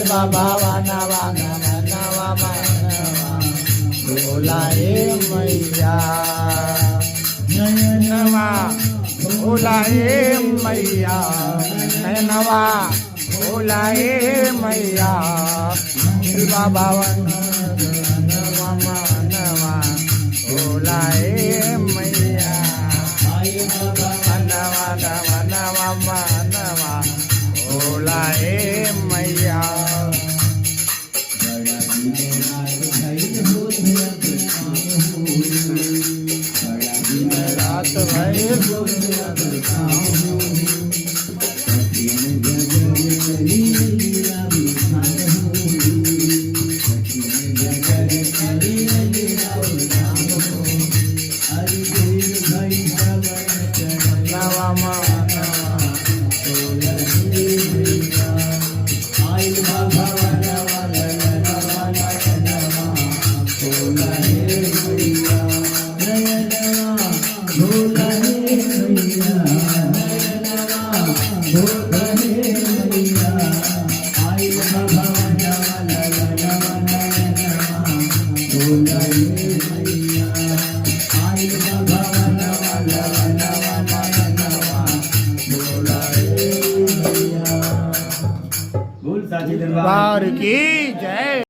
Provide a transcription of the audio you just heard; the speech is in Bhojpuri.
बाबा वाना वाना वाना वामा बोलाए मैया नयनवा बोलाए मैया नयनवा बोलाए मैया बाबा वाना वामा बोलाए मैया वाना वाना वाना वामा बोलाए मैया रात भर बार की